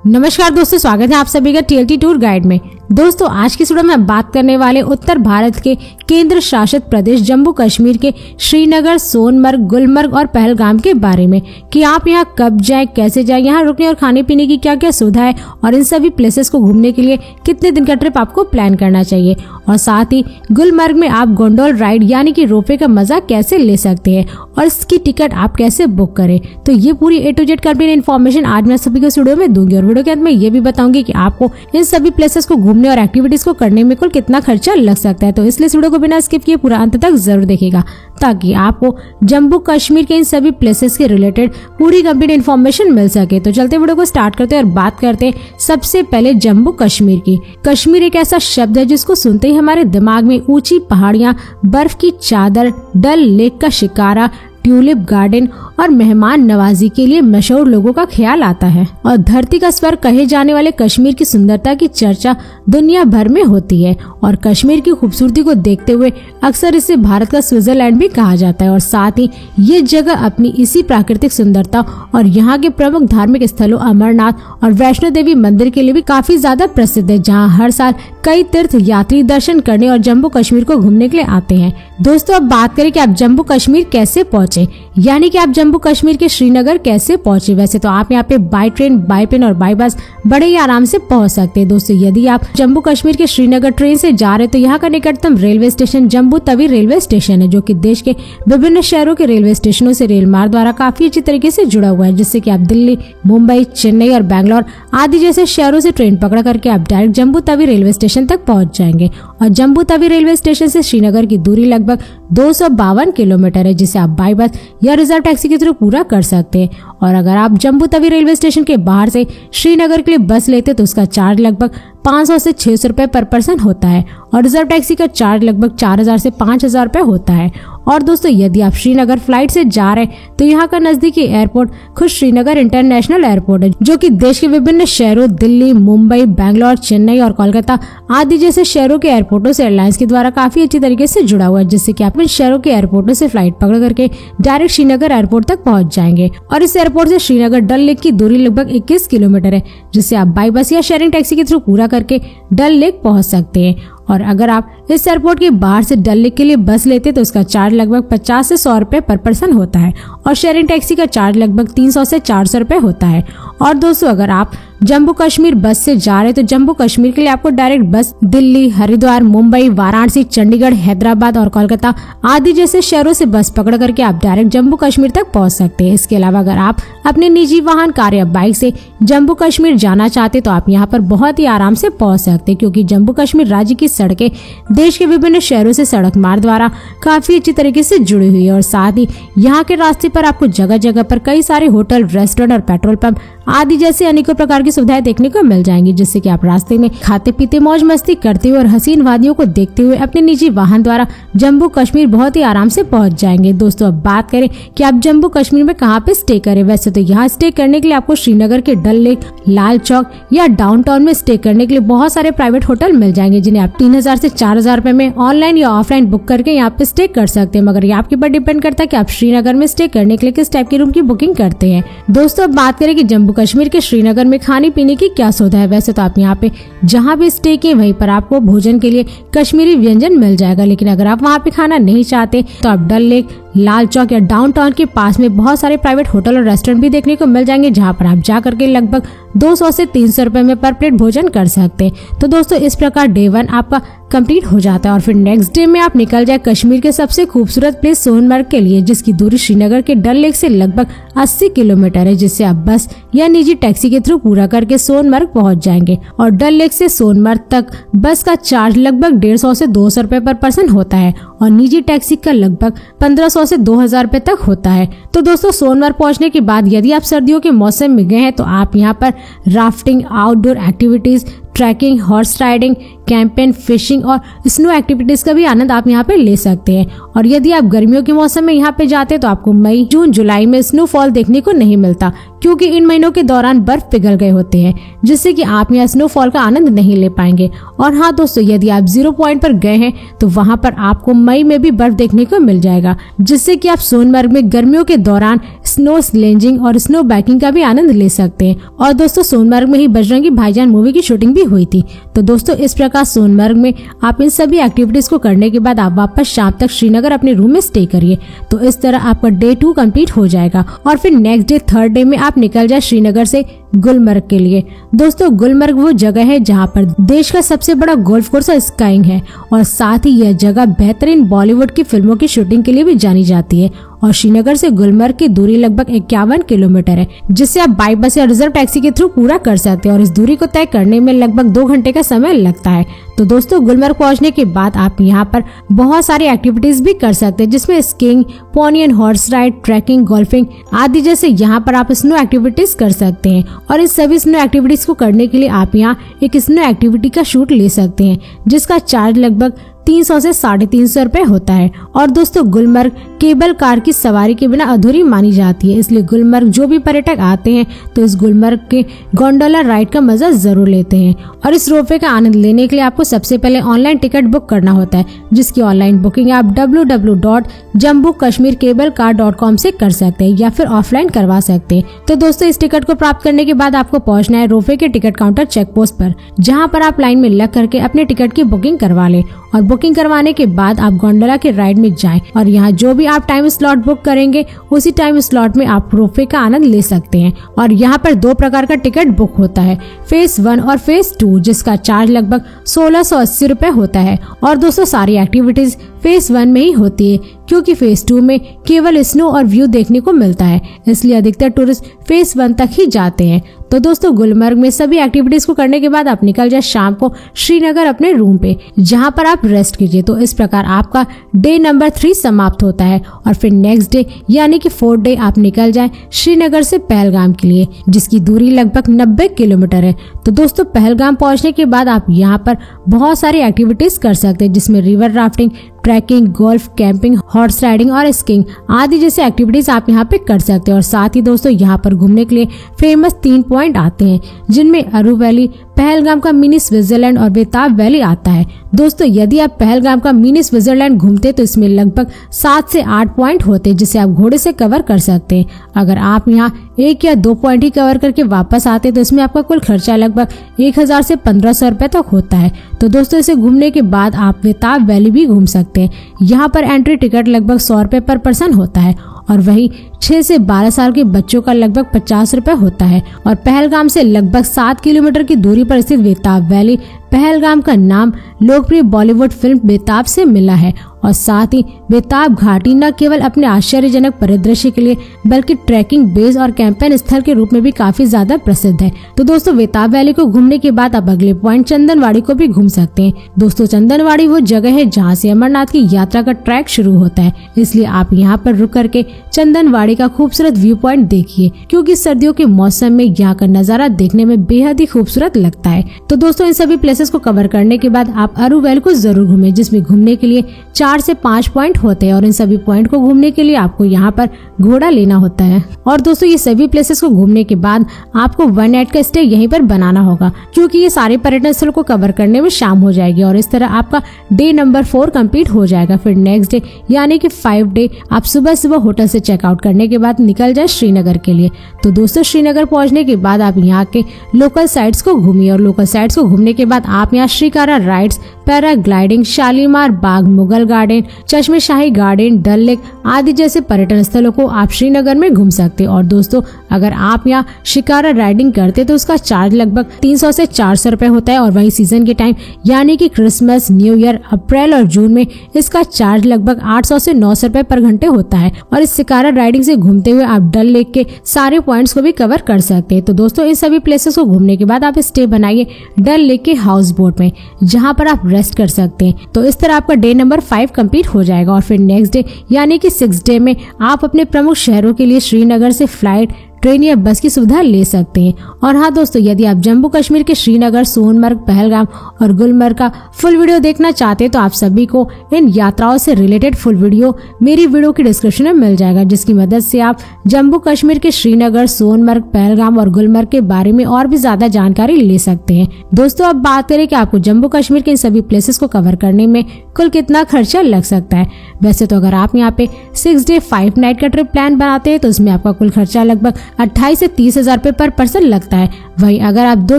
नमस्कार दोस्तों, स्वागत है आप सभी का TLT टूर गाइड में। दोस्तों आज की वीडियो में हम बात करने वाले उत्तर भारत के केंद्र शासित प्रदेश जम्मू कश्मीर के श्रीनगर, सोनमर्ग, गुलमर्ग और पहलगाम के बारे में कि आप यहाँ कब जाएं, कैसे जाएं, यहाँ रुकने और खाने पीने की क्या क्या सुविधा है और इन सभी प्लेसेस को घूमने के लिए कितने दिन का ट्रिप आपको प्लान करना चाहिए। और साथ ही गुलमर्ग में आप गोंडोल राइड यानी कि रोपवे का मजा कैसे ले सकते हैं और इसकी टिकट आप कैसे बुक करें। तो ये पूरी A to Z complete information आज मैं सभी को इस वीडियो में दूंगी और वीडियो के अंत में ये भी बताऊंगी कि आपको इन सभी प्लेसेस को घूमने और एक्टिविटीज को करने में कुल कितना खर्चा लग सकता है। तो इसलिए इस वीडियो को बिना स्किप किए पूरा अंत तक जरूर देखिएगा ताकि आपको जम्मू कश्मीर के इन सभी प्लेसेस के रिलेटेड पूरी कंप्लीट इन्फॉर्मेशन मिल सके। तो चलते वीडियो को स्टार्ट करते हैं और बात करते हैं सबसे पहले जम्मू कश्मीर की। कश्मीर एक ऐसा शब्द है जिसको सुनते ही हमारे दिमाग में ऊंची पहाड़ियां, बर्फ की चादर, डल लेक का शिकारा, ट्यूलिप गार्डन और मेहमान नवाजी के लिए मशहूर लोगों का ख्याल आता है। और धरती का स्वर्ग कहे जाने वाले कश्मीर की सुंदरता की चर्चा दुनिया भर में होती है और कश्मीर की खूबसूरती को देखते हुए अक्सर इसे भारत का स्विट्जरलैंड भी कहा जाता है। और साथ ही ये जगह अपनी इसी प्राकृतिक सुंदरता और यहाँ के प्रमुख धार्मिक स्थलों अमरनाथ और वैष्णो देवी मंदिर के लिए भी काफी ज्यादा प्रसिद्ध है, जहाँ हर साल कई तीर्थ यात्री दर्शन करने और जम्मू कश्मीर को घूमने के लिए आते हैं। दोस्तों अब बात करें कि आप जम्मू कश्मीर कैसे पहुँचे, यानी कि आप जम्मू कश्मीर के श्रीनगर कैसे पहुंचे। वैसे तो आप यहाँ पे बाय ट्रेन, बाय प्लेन और बाय बस बड़े ही आराम से पहुंच सकते हैं। दोस्तों यदि आप जम्मू कश्मीर के श्रीनगर ट्रेन से जा रहे हैं तो यहाँ का निकटतम railway station Jammu Tawi railway station है, जो कि देश के विभिन्न शहरों के रेलवे स्टेशनों से रेल मार्ग द्वारा काफी अच्छी तरीके से जुड़ा हुआ है, जिससे कि आप दिल्ली, मुंबई, चेन्नई और बैंगलोर आदि जैसे शहरों से ट्रेन पकड़ करके आप direct Jammu Tawi railway station तक पहुंच जाएंगे। और जम्मू तवी रेलवे स्टेशन से श्रीनगर की दूरी लगभग 252 किलोमीटर है, जिसे आप बाय बस या रिजर्व टैक्सी के थ्रू पूरा कर सकते हैं। और अगर आप जम्मू तवी रेलवे स्टेशन के बाहर से श्रीनगर के लिए बस लेते तो उसका चार्ज लगभग 500 से 600 रुपए पर पर्सन होता है और रिजर्व टैक्सी का चार्ज लगभग 4000 से 5000 रुपए होता है। और दोस्तों यदि आप श्रीनगर फ्लाइट से जा रहे हैं तो यहाँ का नजदीकी एयरपोर्ट खुद श्रीनगर इंटरनेशनल एयरपोर्ट है, जो कि देश के विभिन्न शहरों दिल्ली, मुंबई, बैंगलोर, चेन्नई और कोलकाता आदि जैसे शहरों के एयरपोर्टों से एयरलाइंस के द्वारा काफी अच्छी तरीके से जुड़ा हुआ है, जिससे कि आप इन शहरों के एयरपोर्टों से फ्लाइट पकड़ करके डायरेक्ट श्रीनगर एयरपोर्ट तक पहुंच जाएंगे। और इस एयरपोर्ट से श्रीनगर डल लेक की दूरी लगभग 21 किलोमीटर है, जिससे आप बाई बस या शेयरिंग टैक्सी के थ्रू पूरा करके डल लेक पहुंच सकते हैं। और अगर आप इस एयरपोर्ट के बाहर से डल लेक के लिए बस लेते तो उसका चार्ज लगभग 50 से 100 रुपए पर पर्सन होता है और शेयरिंग टैक्सी का चार्ज लगभग 300 से 400 रुपए होता है। और दोस्तों अगर आप जम्मू कश्मीर बस से जा रहे तो जम्मू कश्मीर के लिए आपको डायरेक्ट बस दिल्ली, हरिद्वार, मुंबई, वाराणसी, चंडीगढ़, हैदराबाद और कोलकाता आदि जैसे शहरों से बस पकड़ करके आप डायरेक्ट जम्मू कश्मीर तक पहुंच सकते हैं। इसके अलावा अगर आप अपने निजी वाहन, कार या बाइक से जम्मू कश्मीर जाना चाहते तो आप यहाँ पर बहुत ही आराम से पहुंच सकते हैं, क्योंकि जम्मू कश्मीर राज्य की सड़कें देश के विभिन्न शहरों से सड़क मार्ग द्वारा काफी अच्छी तरीके से जुड़ी हुई है। और साथ ही यहाँ के रास्ते पर आपको जगह जगह पर कई सारे होटल, रेस्टोरेंट और पेट्रोल पंप आदि जैसे अनेकों प्रकार की सुविधाएं देखने को मिल जाएंगी, जिससे कि आप रास्ते में खाते पीते मौज मस्ती करते हुए और हसीन वादियों को देखते हुए अपने निजी वाहन द्वारा जम्मू कश्मीर बहुत ही आराम से पहुंच जाएंगे। दोस्तों अब बात करें कि आप जम्मू कश्मीर में कहाँ पे स्टे करें। वैसे तो यहाँ स्टे करने के लिए आपको श्रीनगर के डल लेक, लाल चौक या डाउनटाउन में स्टे करने के लिए बहुत सारे प्राइवेट होटल मिल जाएंगे, जिन्हें आप 3000 से 4000 रुपए में ऑनलाइन या ऑफलाइन बुक करके यहाँ पे स्टे कर सकते हैं। मगर ये आपके ऊपर डिपेंड करता है कि आप श्रीनगर में स्टे करने के लिए किस टाइप के रूम की बुकिंग करते हैं। दोस्तों अब बात करें कि जम्मू कश्मीर के श्रीनगर में खाने पीने की क्या सुविधा है। वैसे तो आप यहाँ पे जहाँ भी स्टे किए वहीं पर आपको भोजन के लिए कश्मीरी व्यंजन मिल जाएगा, लेकिन अगर आप वहाँ पे खाना नहीं चाहते तो आप डल लेक, लाल चौक या डाउनटाउन के पास में बहुत सारे प्राइवेट होटल और रेस्टोरेंट भी देखने को मिल जाएंगे, जहाँ पर आप जा करके लगभग 200 से 300 रुपए में पर प्लेट भोजन कर सकते हैं। तो दोस्तों इस प्रकार डे 1 आपका कंप्लीट हो जाता है और फिर नेक्स्ट डे में आप निकल जाए कश्मीर के सबसे खूबसूरत प्लेस सोनमर्ग के लिए, जिसकी दूरी श्रीनगर के डल लेक से लगभग 80 किलोमीटर है, जिससे आप बस या निजी टैक्सी के थ्रू पूरा करके सोनमर्ग पहुंच जाएंगे। और डल लेक से सोनमर्ग तक बस का चार्ज लगभग 150 से 200 रुपए पर पर्सन होता है और निजी टैक्सी का लगभग 1500 से 2000 रुपए तक होता है। तो दोस्तों सोनमर्ग पहुंचने के बाद यदि आप सर्दियों के मौसम में गए हैं तो आप यहाँ पर rafting, outdoor activities, trekking, horse riding, camping, fishing और स्नो एक्टिविटीज का भी आनंद आप यहाँ पे ले सकते हैं। और यदि आप गर्मियों के मौसम में यहाँ पे जाते हैं तो आपको मई, जून, जुलाई में स्नोफॉल देखने को नहीं मिलता, क्योंकि इन महीनों के दौरान बर्फ पिघल गए होते हैं, जिससे कि आप यहाँ स्नोफॉल का आनंद नहीं ले पाएंगे। और हाँ दोस्तों, यदि आप 0 पॉइंट पर गए हैं तो वहाँ पर आपको मई में भी बर्फ देखने को मिल जाएगा, जिससे कि आप सोनमर्ग में गर्मियों के दौरान स्नो स्लेजिंग और स्नो बाइकिंग का भी आनंद ले सकते हैं। और दोस्तों, सोनमर्ग में ही बजरंगी भाईजान मूवी की शूटिंग भी हुई थी। तो दोस्तों, इस प्रकार सोनमर्ग में आप इन सभी एक्टिविटीज को करने के बाद आप वापस शाम तक श्रीनगर अपने रूम में स्टे करिए। तो इस तरह आपका डे 2 कंप्लीट हो जाएगा और फिर नेक्स्ट डे 3rd डे में आप निकल जाए श्रीनगर से गुलमर्ग के लिए। दोस्तों, गुलमर्ग वो जगह है जहाँ पर देश का सबसे बड़ा गोल्फ कोर्स और स्काइंग है, और साथ ही यह जगह बेहतरीन बॉलीवुड की फिल्मों की शूटिंग के लिए भी जानी जाती है। और श्रीनगर से गुलमर्ग की दूरी लगभग 51 किलोमीटर है, जिससे आप बाई बस या रिजर्व टैक्सी के थ्रू पूरा कर सकते हैं, और इस दूरी को तय करने में लगभग 2 घंटे का समय लगता है। तो दोस्तों, गुलमर्ग पहुंचने के बाद आप यहाँ पर बहुत सारी एक्टिविटीज भी कर सकते हैं, जिसमें skiing, pony and horse ride, trekking, golfing आदि जैसे यहाँ पर आप स्नो एक्टिविटीज कर सकते हैं। और इस सभी स्नो एक्टिविटीज को करने के लिए आप यहाँ एक स्नो एक्टिविटी का शूट ले सकते हैं, जिसका चार्ज लगभग 300 से 350 रुपए होता है। और दोस्तों, गुलमर्ग केबल कार की सवारी के बिना अधूरी मानी जाती है, इसलिए गुलमर्ग जो भी पर्यटक आते हैं तो इस गुलमर्ग के गोंडोला राइड का मजा जरूर लेते हैं। और इस रोपवे का आनंद लेने के लिए आपको सबसे पहले ऑनलाइन टिकट बुक करना होता है, जिसकी ऑनलाइन बुकिंग आप www.jambukashmircablecar.com से कर सकते हैं या फिर ऑफलाइन करवा सकते हैं। तो दोस्तों, इस टिकट को प्राप्त करने के बाद आपको पहुंचना है रोपवे के टिकट काउंटर चेक पोस्ट पर, जहाँ पर आप लाइन में लग करके अपने टिकट की बुकिंग करवा लें। और बुकिंग करवाने के बाद आप गोंडोला के राइड में जाएं, और यहाँ जो भी आप टाइम स्लॉट बुक करेंगे उसी टाइम स्लॉट में आप रोपवे का आनंद ले सकते हैं। और यहाँ पर 2 प्रकार का टिकट बुक होता है, फेज 1 और फेज 2, जिसका चार्ज लगभग 1680 रुपए होता है। और दोस्तों, सारी एक्टिविटीज फेज 1 में ही होती है, क्योंकि फेज 2 में केवल स्नो और व्यू देखने को मिलता है, इसलिए अधिकतर टूरिस्ट फेज 1 तक ही जाते हैं। तो दोस्तों, गुलमर्ग में सभी एक्टिविटीज को करने के बाद आप निकल जाए शाम को श्रीनगर अपने रूम पे, जहां पर आप रेस्ट कीजिए। तो इस प्रकार आपका डे नंबर 3 समाप्त होता है। और फिर नेक्स्ट डे यानी कि 4th डे आप निकल जाए श्रीनगर से पहलगाम के लिए, जिसकी दूरी लगभग 90 किलोमीटर है। तो दोस्तों, पहलगाम पहुंचने के बाद आप यहाँ पर बहुत सारी एक्टिविटीज कर सकते हैं, जिसमें river rafting, trekking, golf, camping, horse riding और स्कीइंग आदि जैसे एक्टिविटीज आप यहाँ पे कर सकते हैं। और साथ ही दोस्तों, यहाँ पर घूमने के लिए फेमस 3 पॉइंट आते हैं, जिनमें अरू वैली, पहलगाम का मिनी स्विट्जरलैंड और बेताब वैली आता है। दोस्तों, यदि आप पहलगाम का मिनी स्विट्जरलैंड घूमते तो इसमें लगभग 7 से 8 पॉइंट होते हैं, जिसे आप घोड़े से कवर कर सकते हैं। अगर आप यहाँ 1 या 2 पॉइंट ही कवर करके वापस आते तो इसमें आपका कुल खर्चा लगभग 1000 से 1500 रुपए तक होता है। तो दोस्तों, इसे घूमने के बाद आप बेताब वैली भी घूम सकते हैं। यहाँ पर एंट्री टिकट लगभग 100 रुपए पर पर्सन होता है, और वही 6 से 12 साल के बच्चों का लगभग 50 रुपए होता है। और पहलगाम से लगभग 7 किलोमीटर की दूरी पर स्थित बेताब वैली, पहलगाम का नाम लोकप्रिय बॉलीवुड फिल्म बेताब से मिला है। और साथ ही बेताब घाटी न केवल अपने आश्चर्यजनक परिदृश्य के लिए बल्कि ट्रैकिंग बेस और कैंपेन स्थल के रूप में भी काफी ज्यादा प्रसिद्ध है। तो दोस्तों, बेताब वैली को घूमने के बाद आप अगले पॉइंट चंदनवाड़ी को भी घूम सकते हैं। दोस्तों, चंदनवाड़ी वो जगह है जहाँ से अमरनाथ की यात्रा का ट्रैक शुरू होता है, इसलिए आप यहाँ पर रुक करके चंदनवाड़ी का खूबसूरत व्यू पॉइंट देखिए, क्योंकि सर्दियों के मौसम में यहाँ का नजारा देखने में बेहद ही खूबसूरत लगता है। तो दोस्तों, इन सभी प्लेसेस को कवर करने के बाद आप अरू वैली को जरूर घूमें, जिसमें घूमने के लिए 4 से 5 पॉइंट होते हैं। और इन सभी पॉइंट को घूमने के लिए आपको यहाँ पर घोड़ा लेना होता है। और दोस्तों, ये सभी प्लेसेस को घूमने के बाद आपको 1 नाइट का स्टे यहीं पर बनाना होगा, क्योंकि ये सारे पर्यटन स्थल को कवर करने में शाम हो जाएगी। और इस तरह आपका डे नंबर 4 कंप्लीट हो जाएगा। फिर नेक्स्ट डे यानी कि 5th डे आप सुबह सुबह होटल से चेकआउट करने के बाद निकल जाए श्रीनगर के लिए। तो दोस्तों, श्रीनगर पहुंचने के बाद आप यहाँ के लोकल साइट्स को घूमिए। और लोकल साइट्स को घूमने के बाद आप यहाँ शिकारा राइड्स, पैराग्लाइडिंग, शालीमार बाग, मुगल गार्डन, चश्मे शाही गार्डन, डल लेक आदि जैसे पर्यटन स्थलों को आप श्रीनगर में घूम सकते हैं। और दोस्तों, अगर आप यहाँ शिकारा राइडिंग करते तो उसका चार्ज लगभग 300 से 400 रुपए होता है। और वहीं सीजन के टाइम यानी कि क्रिसमस, न्यू ईयर, अप्रैल और जून में इसका चार्ज लगभग 800 से 900 रुपए पर घंटे होता है। और इस शिकारा राइडिंग से घूमते हुए आप डल लेक के सारे पॉइंट्स को भी कवर कर सकते हैं। तो दोस्तों, इन सभी प्लेसेस को घूमने के बाद आप स्टे बनाइए डल लेक के हाउस बोट में, जहाँ पर आप रेस्ट कर सकते हैं। तो इस तरह आपका डे नंबर 5 कंप्लीट हो जाएगा। और फिर नेक्स्ट डे यानी कि 6th डे में आप अपने प्रमुख शहरों के लिए श्रीनगर से फ्लाइट, ट्रेन या बस की सुविधा ले सकते हैं। और हाँ दोस्तों, यदि आप जम्मू कश्मीर के श्रीनगर, सोनमर्ग, पहलगाम और गुलमर्ग का फुल वीडियो देखना चाहते हैं तो आप सभी को इन यात्राओं से रिलेटेड फुल वीडियो मेरी वीडियो की डिस्क्रिप्शन में मिल जाएगा, जिसकी मदद से आप जम्मू कश्मीर के श्रीनगर, सोनमर्ग, पहलगाम और गुलमर्ग के बारे में और भी ज्यादा जानकारी ले सकते हैं। दोस्तों, अब बात करें कि आपको जम्मू कश्मीर के इन सभी प्लेसेस को कवर करने में कुल कितना खर्चा लग सकता है। वैसे तो अगर आप यहाँ पे 6 डे 5 नाइट का ट्रिप प्लान बनाते हैं तो उसमें आपका कुल खर्चा लगभग 28 से 30 हजार रुपए पर पर्सन लगता है। वहीं अगर आप 2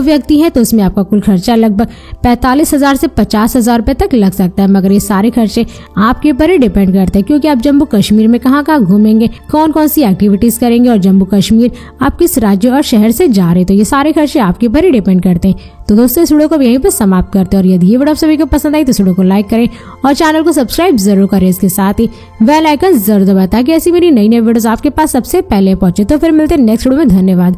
व्यक्ति हैं तो उसमें आपका कुल खर्चा लगभग 45 हजार से 50 हजार रुपए तक लग सकता है। मगर ये सारे खर्चे आपके ऊपर ही डिपेंड करते हैं, क्योंकि आप जम्मू कश्मीर में कहाँ कहाँ घूमेंगे, कौन कौन सी एक्टिविटीज करेंगे और जम्मू कश्मीर आप किस राज्य और शहर से जा रहे हैं, तो ये सारे खर्चे आपके ऊपर ही डिपेंड करते हैं। तो दोस्तों, इस वीडियो को यहीं पर समाप्त करते हैं और यदि ये वीडियो आप सभी को पसंद आई तो इस वीडियो को लाइक करें और चैनल को सब्सक्राइब जरूर करें। इसके साथ ही बेल आइकन जरूर दबाएं ताकि ऐसी मेरी नई नई वीडियोस आपके पास सबसे पहले पहुंचे। तो फिर मिलते हैं नेक्स्ट वीडियो में। धन्यवाद।